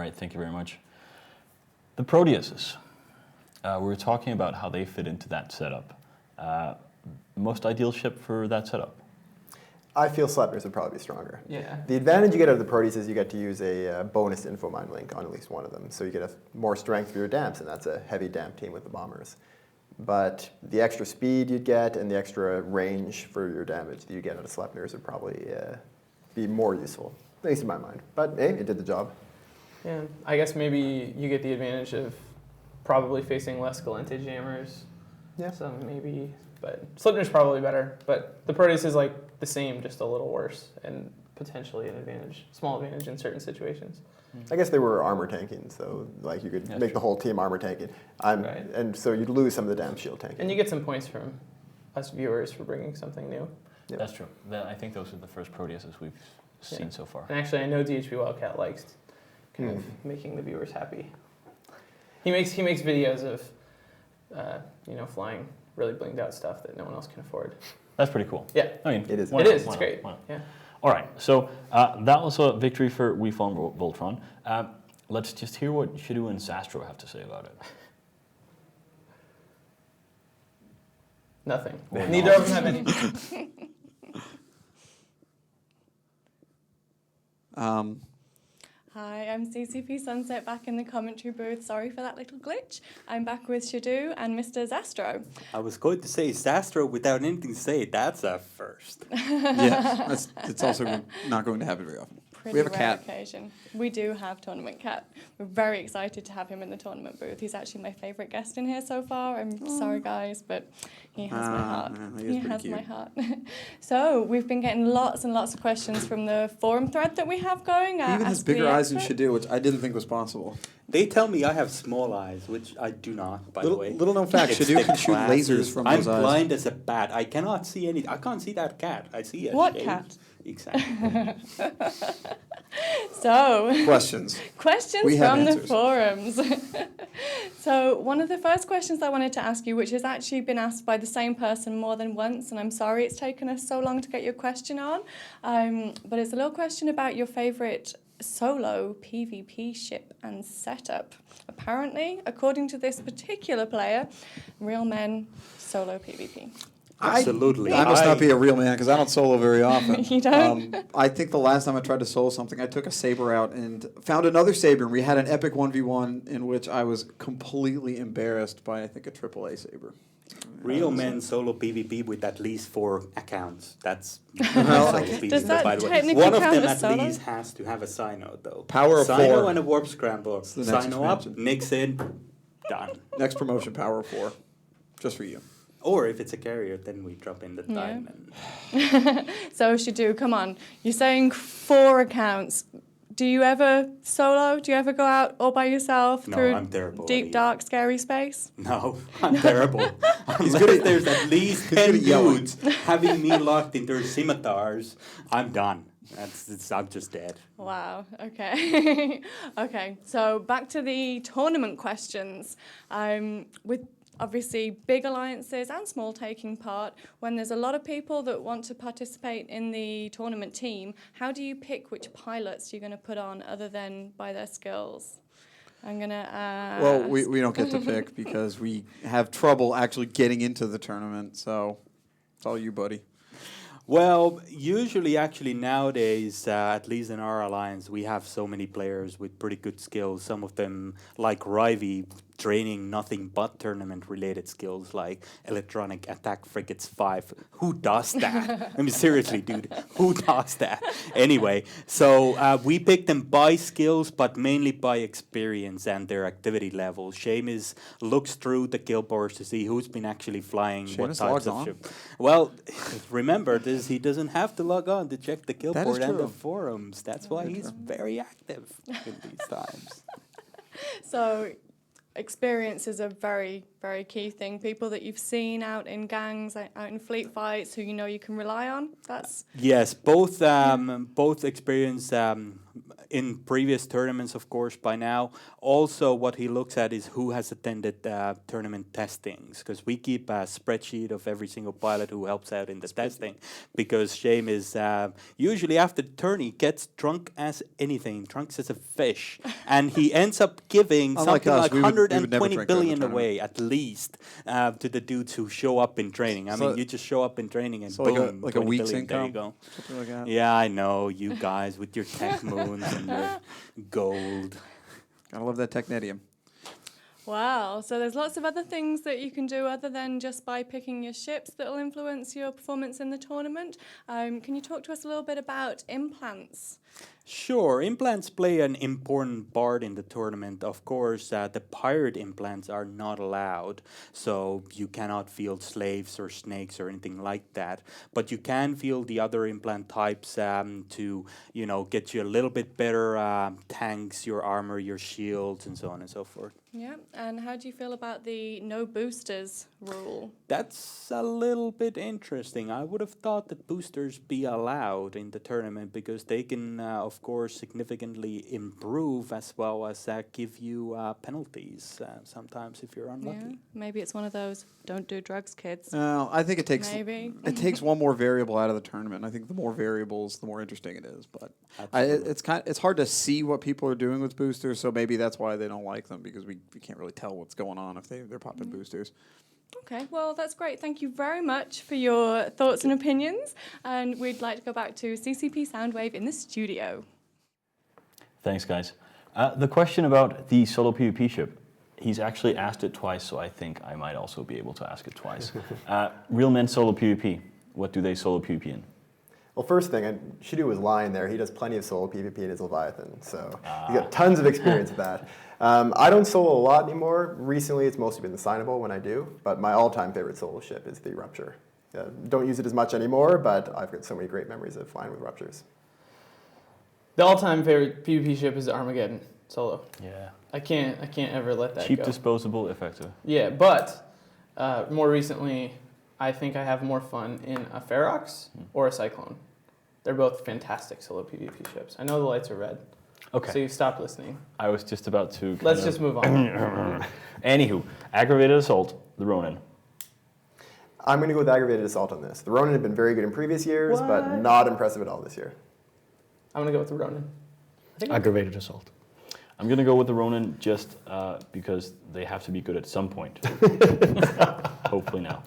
right, thank you very much. The Proteuses. We were talking about how they fit into that setup. Most ideal ship for that setup? I feel Sleipnirs would probably be stronger. Yeah. The advantage you get out of the Proteus is you get to use a bonus info mine link on at least one of them. So you get more strength for your damps, and that's a heavy damp team with the bombers. But the extra speed you'd get and the extra range for your damage that you get out of Sleipnirs would probably be more useful, at least in my mind. But hey, it did the job. Yeah, I guess maybe you get the advantage of probably facing less Galente jammers. Yeah. So maybe, but Sleipnir's probably better. But the Proteus is like the same, just a little worse, and potentially an advantage, small advantage in certain situations. I guess they were armor tanking, so like you could make the whole team armor tanking. Right. And so you'd lose some of the damn shield tanking. And you get some points from us viewers for bringing something new. Yep. That's true. I think those are the first Proteuses we've seen so far. And actually, I know DHB Wildcat likes kind of making the viewers happy. He makes videos of flying really blinged out stuff that no one else can afford. That's pretty cool. Yeah, I mean, it is. It's great. Yeah. All right, so that was a victory for WeFarm Voltron. Let's just hear what Shadu and Sastro have to say about it. Nothing. Neither of them have any. Hi, I'm CCP Sunset back in the commentary booth. Sorry for that little glitch. I'm back with Shadu and Mr. Zastro. I was going to say Zastro without anything to say. That's a first. Yeah, it's also not going to happen very often. Pretty We have a rare cat. occasion. We do have Tournament Cat. We're very excited to have him in the tournament booth. He's actually my favourite guest in here so far. I'm sorry, guys, but he has my heart. He has cute. my heart. So we've been getting lots and lots of questions from the forum thread that we have going. He even has Ask the bigger eyes than Expert. Shadu, which I didn't think was possible. They tell me I have small eyes, which I do not, by the way. Little known fact, It's Shadu the can shoot glasses. lasers from I'm those eyes. blind as a bat. I cannot see any. I can't see that cat. I see a What shape. cat? Exactly. So, Questions. questions We have from the answers. forums. So, one of the first questions I wanted to ask you, which has actually been asked by the same person more than once, and I'm sorry it's taken us so long to get your question on, but it's a little question about your favourite solo PvP ship and setup. Apparently, according to this particular player, real men solo PvP. Absolutely. I must not be a real man because I don't solo very often. You don't? I think the last time I tried to solo something, I took a saber out and found another saber, and we had an epic 1v1 in which I was completely embarrassed by, I think, a AAA saber. Real men solo PvP with at least 4 accounts. That's Well, solo does PvP, that by the way. technically One of count them as at solo? least has to have a Sino, though. Power of Sino 4. and a warp scrambler. the next Sino up, expansion. mix in, done. Next promotion, power of 4. Just for you. Or if it's a carrier, then we drop in the Yeah. time. And So, Shadu, come on. You're saying 4 accounts. Do you ever solo? Do you ever go out all by yourself No, through I'm terrible at deep, it. dark, scary space? No, I'm terrible. Unless good at- there's at least good at 10 yelling. dudes having me locked in their scimitars, I'm done. I'm just dead. Wow, okay. Okay, so back to the tournament questions. With obviously big alliances and small taking part, when there's a lot of people that want to participate in the tournament team, how do you pick which pilots you're going to put on other than by their skills? I'm going to ask... Well, we don't get to pick because we have trouble actually getting into the tournament, so it's all you, buddy. Well, usually, actually, nowadays, at least in our alliance, we have so many players with pretty good skills. Some of them, like Rivy, training nothing but tournament-related skills, like Electronic Attack Frigates 5. Who does that? I mean, seriously, dude, who does that? Anyway, so we pick them by skills, but mainly by experience and their activity level. Seamus looks through the kill boards to see who's been actually flying what Seamus types logs of on? ship. Well, remember this, he doesn't have to log on to check the kill That is board and the true. forums. That's why he's very active in these times. So experience is a very, very key thing. People that you've seen out in gangs, out in fleet fights, who you know you can rely on. That's Yes, both experience in previous tournaments, of course, by now. Also, what he looks at is who has attended tournament testings, because we keep a spreadsheet of every single pilot who helps out in the testing, because Shame is usually after the turn, he gets drunk as anything, drunk as a fish, and he ends up giving Unlike something us, like we would never 120 drink during the billion tournament. away, at least, to the dudes who show up in training. I So- mean, you just show up in training and So boom, like a 20 week's billion, there you income, go. something like that. Yeah, I know, you guys with your tech moons and your gold. Gotta love that technetium. Wow, so there's lots of other things that you can do other than just by picking your ships that will influence your performance in the tournament. Can you talk to us a little bit about implants? Sure, implants play an important part in the tournament. Of course, the pirate implants are not allowed, so you cannot field slaves or snakes or anything like that. But you can field the other implant types to, get you a little bit better tanks, your armor, your shields, and so on and so forth. Yeah, and how do you feel about the no boosters rule? That's a little bit interesting. I would have thought that boosters be allowed in the tournament because they can, of course, significantly improve as well as give you penalties sometimes if you're unlucky. Yeah, maybe it's one of those don't do drugs, kids. No, I think it takes Maybe. it takes one more variable out of the tournament. I think the more variables, the more interesting it is. But Absolutely. it's hard to see what people are doing with boosters, so maybe that's why they don't like them, because we can't really tell what's going on if they're popping boosters. Okay, well, that's great. Thank you very much for your thoughts and opinions. And we'd like to go back to CCP Soundwave in the studio. Thanks, guys. The question about the solo PvP ship, he's actually asked it twice, so I think I might also be able to ask it twice. Real men solo PvP, what do they solo PvP in? Well, first thing, Shidu was lying there. He does plenty of solo PvP in his Leviathan, so he's got tons of experience with that. I don't solo a lot anymore. Recently, it's mostly been the Signable when I do, but my all-time favorite solo ship is the Rupture. Don't use it as much anymore, but I've got so many great memories of flying with Ruptures. The all-time favorite PvP ship is the Armageddon solo. Yeah. I can't ever let that Cheap, go. disposable, effective. Yeah, but more recently, I think I have more fun in a Ferox or a Cyclone. They're both fantastic solo PvP ships. I know the lights are red, Okay. so you've stopped listening. I was just about to. Let's just move on. Anywho, aggravated assault, the Ronin. I'm going to go with aggravated assault on this. The Ronin had been very good in previous years, but What? not impressive at all this year. I'm going to go with the Ronin. I think Aggravated assault. I'm going to go with the Ronin just because they have to be good at some point. Hopefully now.